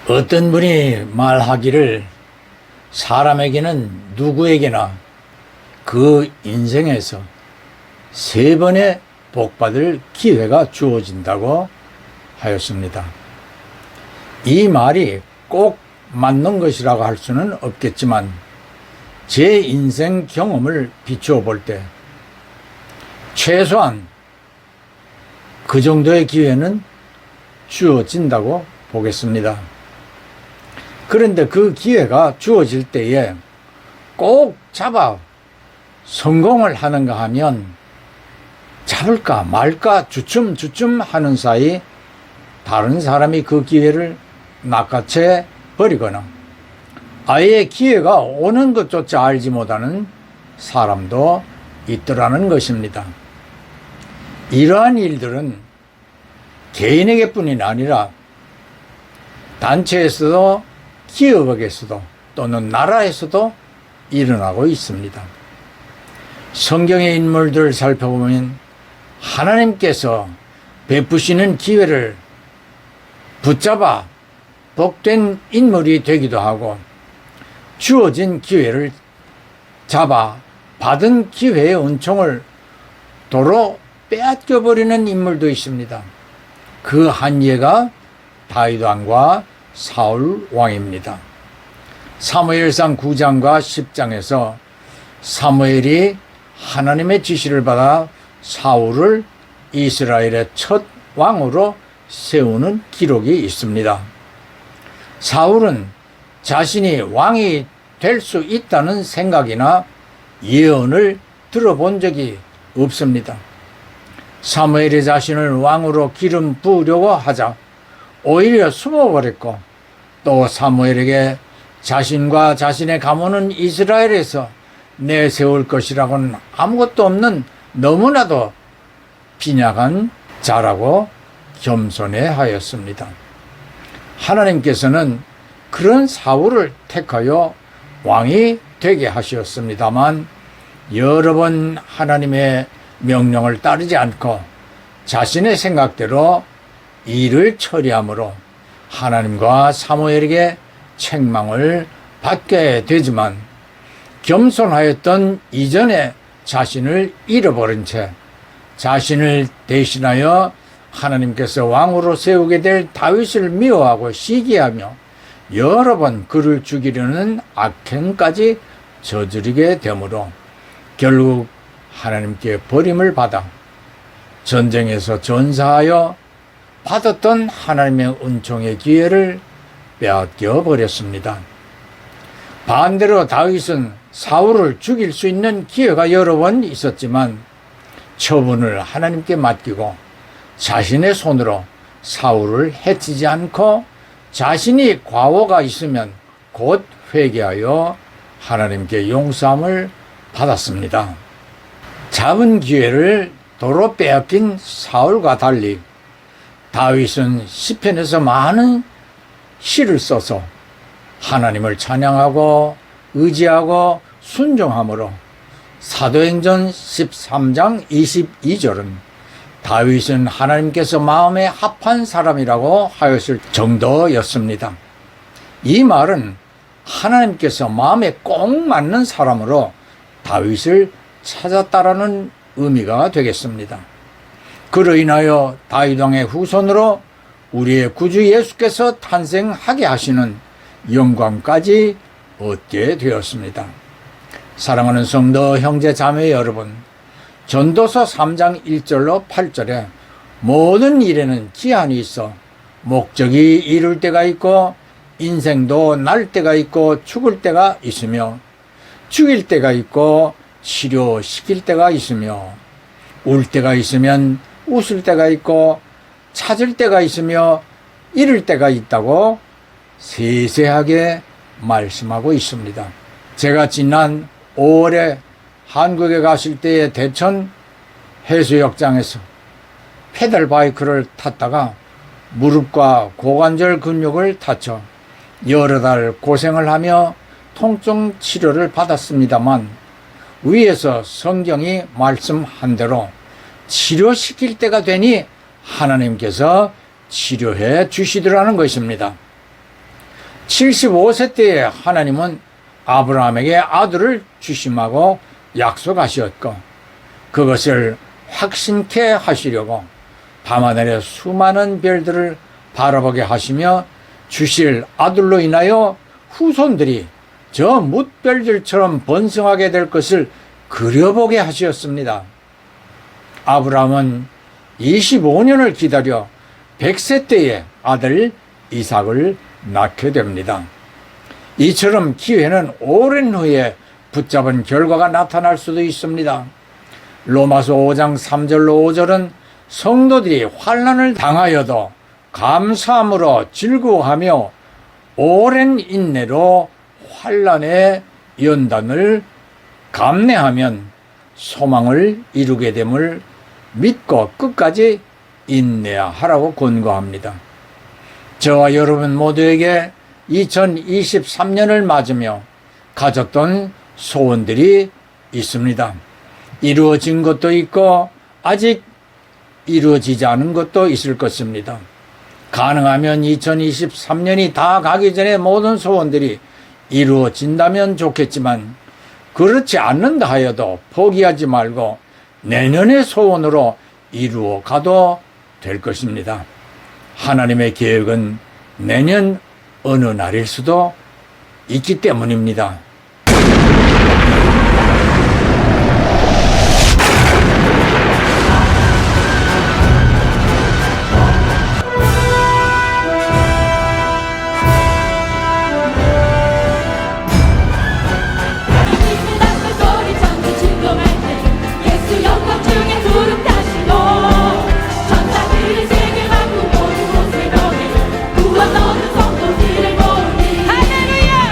어떤 분이 말하기를 사람에게는 누구에게나 그 인생에서 3번의 복받을 기회가 주어진다고 하였습니다. 이 말이 꼭 맞는 것이라고 할 수는 없겠지만 제 인생 경험을 비추어 볼 때 최소한 그 정도의 기회는 주어진다고 보겠습니다. 그런데 그 기회가 주어질 때에 꼭 잡아 성공을 하는가 하면 잡을까 말까 주춤주춤 하는 사이 다른 사람이 그 기회를 낚아채 버리거나 아예 기회가 오는 것조차 알지 못하는 사람도 있더라는 것입니다. 이러한 일들은 개인에게뿐이 아니라 단체에서도 기업에서도 또는 나라에서도 일어나고 있습니다. 성경의 인물들을 살펴보면 하나님께서 베푸시는 기회를 붙잡아 복된 인물이 되기도 하고 주어진 기회를 잡아 받은 기회의 은총을 도로 빼앗겨버리는 인물도 있습니다. 그 한 예가 다윗 왕과 사울 왕입니다. 사무엘상 9장과 10장에서 사무엘이 하나님의 지시를 받아 사울을 이스라엘의 첫 왕으로 세우는 기록이 있습니다. 사울은 자신이 왕이 될 수 있다는 생각이나 예언을 들어본 적이 없습니다. 사무엘이 자신을 왕으로 기름 부으려고 하자 오히려 숨어버렸고 또 사무엘에게 자신과 자신의 가문은 이스라엘에서 내세울 것이라고는 아무것도 없는 너무나도 빈약한 자라고 겸손해 하였습니다. 하나님께서는 그런 사울을 택하여 왕이 되게 하셨습니다만 여러 번 하나님의 명령을 따르지 않고 자신의 생각대로 일을 처리함으로 하나님과 사무엘에게 책망을 받게 되지만 겸손하였던 이전에 자신을 잃어버린 채 자신을 대신하여 하나님께서 왕으로 세우게 될 다윗을 미워하고 시기하며 여러 번 그를 죽이려는 악행까지 저지르게 되므로 결국 하나님께 버림을 받아 전쟁에서 전사하여 받았던 하나님의 은총의 기회를 빼앗겨 버렸습니다. 반대로 다윗은 사울을 죽일 수 있는 기회가 여러 번 있었지만 처분을 하나님께 맡기고 자신의 손으로 사울을 해치지 않고 자신이 과오가 있으면 곧 회개하여 하나님께 용서함을 받았습니다. 잡은 기회를 도로 빼앗긴 사울과 달리 다윗은 시편에서 많은 시를 써서 하나님을 찬양하고 의지하고 순종함으로 사도행전 13장 22절은 다윗은 하나님께서 마음에 합한 사람이라고 하였을 정도였습니다. 이 말은 하나님께서 마음에 꼭 맞는 사람으로 다윗을 찾았다라는 의미가 되겠습니다. 그로 인하여 다윗 왕의 후손으로 우리의 구주 예수께서 탄생하게 하시는 영광까지 얻게 되었습니다. 사랑하는 성도 형제 자매 여러분, 전도서 3장 1절로 8절에 모든 일에는 기한이 있어 목적이 이룰 때가 있고 인생도 날 때가 있고 죽을 때가 있으며 죽일 때가 있고 치료시킬 때가 있으며 울 때가 있으면 웃을 때가 있고 찾을 때가 있으며 잃을 때가 있다고 세세하게 말씀하고 있습니다. 제가 지난 5월에 한국에 가실 때에 대천 해수욕장에서 페달바이크를 탔다가 무릎과 고관절 근육을 다쳐 여러 달 고생을 하며 통증 치료를 받았습니다만 위에서 성경이 말씀한 대로 치료시킬 때가 되니 하나님께서 치료해 주시더라는 것입니다. 75세 때에 하나님은 아브라함에게 아들을 주심하고 약속하셨고 그것을 확신케 하시려고 밤하늘의 수많은 별들을 바라보게 하시며 주실 아들로 인하여 후손들이 저 뭇별들처럼 번성하게 될 것을 그려보게 하셨습니다. 아브라함은 25년을 기다려 100세 때에 아들 이삭을 낳게 됩니다. 이처럼 기회는 오랜 후에 붙잡은 결과가 나타날 수도 있습니다. 로마서 5장 3절로 5절은 성도들이 환난을 당하여도 감사함으로 즐거워하며 오랜 인내로 환난의 연단을 감내하면 소망을 이루게 됨을 믿고 끝까지 인내하라고 권고합니다. 저와 여러분 모두에게 2023년을 맞으며 가졌던 소원들이 있습니다. 이루어진 것도 있고 아직 이루어지지 않은 것도 있을 것입니다. 가능하면 2023년이 다 가기 전에 모든 소원들이 이루어진다면 좋겠지만 그렇지 않는다 하여도 포기하지 말고 내년의 소원으로 이루어 가도 될 것입니다. 하나님의 계획은 내년 어느 날일 수도 있기 때문입니다. 할렐루야!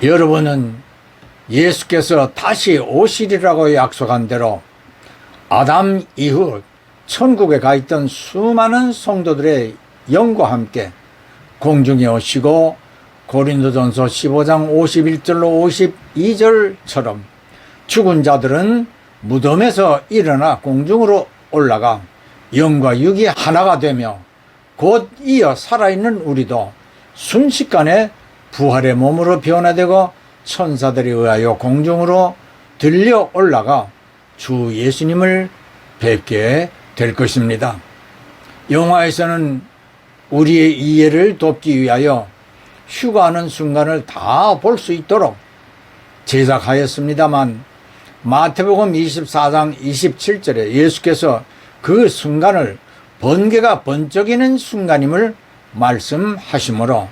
여러분은 예수께서 다시 오시리라고 약속한 대로 아담 이후 천국에 가 있던 수많은 성도들의 영과 함께 공중에 오시고 고린도전서 15장 51절로 52절처럼 죽은 자들은 무덤에서 일어나 공중으로 올라가 영과 육이 하나가 되며 곧 이어 살아있는 우리도 순식간에 부활의 몸으로 변화되고 천사들에 의하여 공중으로 들려 올라가 주 예수님을 뵙게 될 것입니다. 영화에서는 우리의 이해를 돕기 위하여 휴가하는 순간을 다 볼 수 있도록 제작하였습니다만 마태복음 24장 27절에 예수께서 그 순간을 번개가 번쩍이는 순간임을 말씀하시므로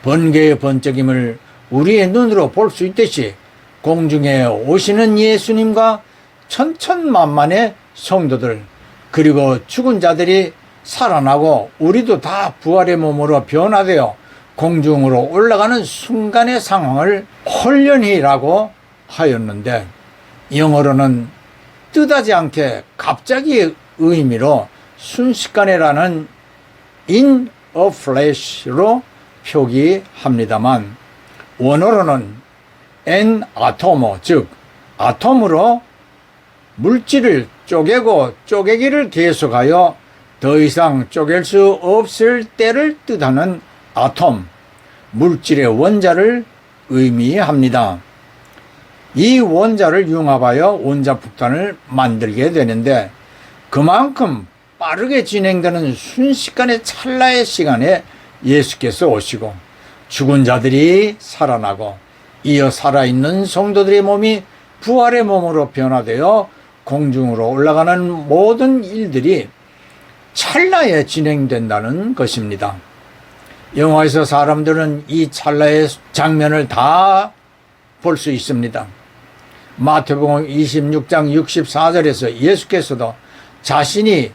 번개의 번쩍임을 우리의 눈으로 볼 수 있듯이 공중에 오시는 예수님과 천천만만의 성도들 그리고 죽은 자들이 살아나고 우리도 다 부활의 몸으로 변화되어 공중으로 올라가는 순간의 상황을 홀연히라고 하였는데 영어로는 뜻하지 않게 갑자기의 의미로 순식간에라는 in a flash로 표기합니다만 원어로는 an atomo 즉 아톰으로 물질을 쪼개고 쪼개기를 계속하여 더 이상 쪼갤 수 없을 때를 뜻하는 아톰, 물질의 원자를 의미합니다. 이 원자를 융합하여 원자폭탄을 만들게 되는데 그만큼 빠르게 진행되는 순식간의 찰나의 시간에 예수께서 오시고 죽은 자들이 살아나고 이어 살아있는 성도들의 몸이 부활의 몸으로 변화되어 공중으로 올라가는 모든 일들이 찰나에 진행된다는 것입니다. 영화에서 사람들은 이 찰나의 장면을 다 볼 수 있습니다. 마태복음 26장 64절에서 예수께서도 자신이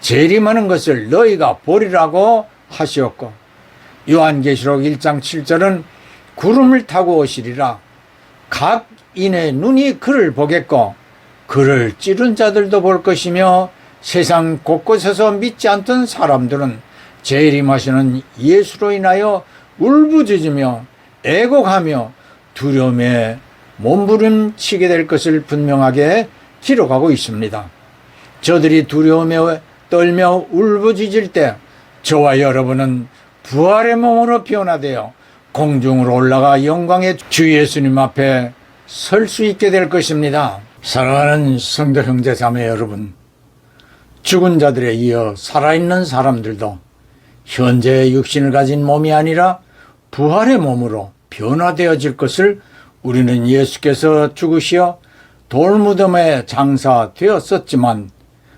재림하는 것을 너희가 보리라고 하시었고 요한계시록 1장 7절은 구름을 타고 오시리라 각 인의 눈이 그를 보겠고 그를 찌른 자들도 볼 것이며 세상 곳곳에서 믿지 않던 사람들은 재림하시는 예수로 인하여 울부짖으며 애곡하며 두려움에 몸부림치게 될 것을 분명하게 기록하고 있습니다. 저들이 두려움에 떨며 울부짖을 때 저와 여러분은 부활의 몸으로 변화되어 공중으로 올라가 영광의 주 예수님 앞에 설 수 있게 될 것입니다. 사랑하는 성도 형제 자매 여러분, 죽은 자들에 이어 살아있는 사람들도 현재의 육신을 가진 몸이 아니라 부활의 몸으로 변화되어질 것을 우리는 예수께서 죽으시어 돌무덤에 장사되었었지만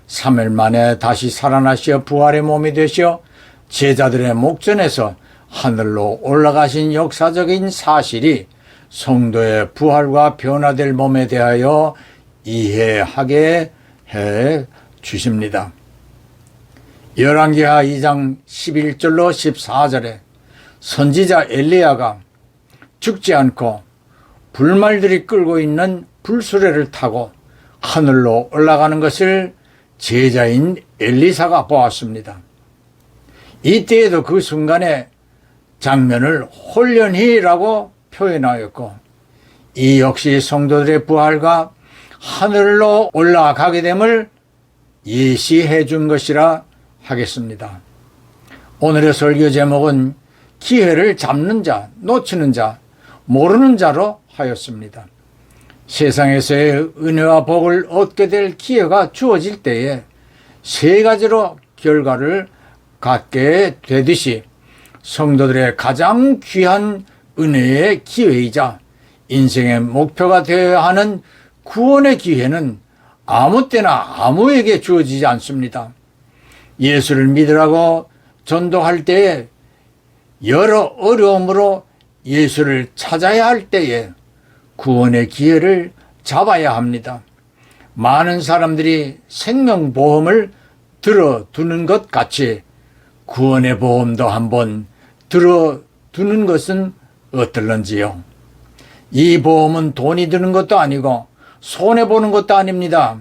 3일 만에 다시 살아나시어 부활의 몸이 되시어 제자들의 목전에서 하늘로 올라가신 역사적인 사실이 성도의 부활과 변화될 몸에 대하여 이해하게 해 주십니다. 열왕기하 2장 11절로 14절에 선지자 엘리야가 죽지 않고 불말들이 끌고 있는 불수레를 타고 하늘로 올라가는 것을 제자인 엘리사가 보았습니다. 이때에도 그 순간의 장면을 홀연히라고 표현하였고 이 역시 성도들의 부활과 하늘로 올라가게 됨을 예시해 준 것이라 하겠습니다. 오늘의 설교 제목은 기회를 잡는 자, 놓치는 자, 모르는 자로 하였습니다. 세상에서의 은혜와 복을 얻게 될 기회가 주어질 때에 세 가지로 결과를 갖게 되듯이 성도들의 가장 귀한 은혜의 기회이자 인생의 목표가 되어야 하는 구원의 기회는 아무 때나 아무에게 주어지지 않습니다. 예수를 믿으라고 전도할 때에 여러 어려움으로 예수를 찾아야 할 때에 구원의 기회를 잡아야 합니다. 많은 사람들이 생명보험을 들어두는 것 같이 구원의 보험도 한번 들어두는 것은 어떨런지요? 이 보험은 돈이 드는 것도 아니고 손해보는 것도 아닙니다.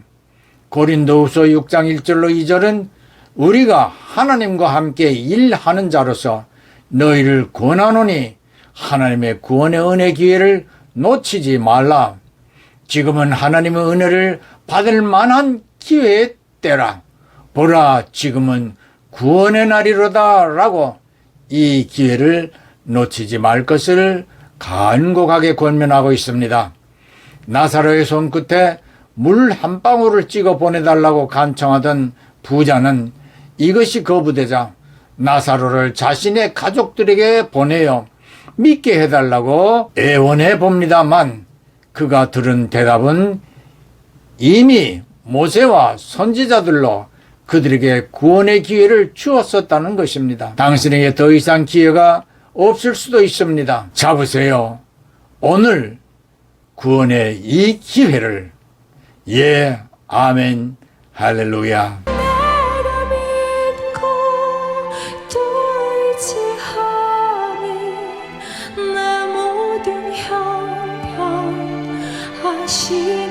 고린도후서 6장 1절로 2절은 우리가 하나님과 함께 일하는 자로서 너희를 권하노니 하나님의 구원의 은혜 기회를 놓치지 말라. 지금은 하나님의 은혜를 받을 만한 기회의 때라. 보라, 지금은 구원의 날이로다 라고 이 기회를 놓치지 말 것을 간곡하게 권면하고 있습니다. 나사로의 손끝에 물 한 방울을 찍어 보내달라고 간청하던 부자는 이것이 거부되자 나사로를 자신의 가족들에게 보내어 믿게 해달라고 애원해 봅니다만 그가 들은 대답은 이미 모세와 선지자들로 그들에게 구원의 기회를 주었었다는 것입니다. 당신에게 더 이상 기회가 없을 수도 있습니다. 잡으세요. 오늘 구원의 이 기회를. 예, 아멘, 할렐루야. 내 모든 형편하시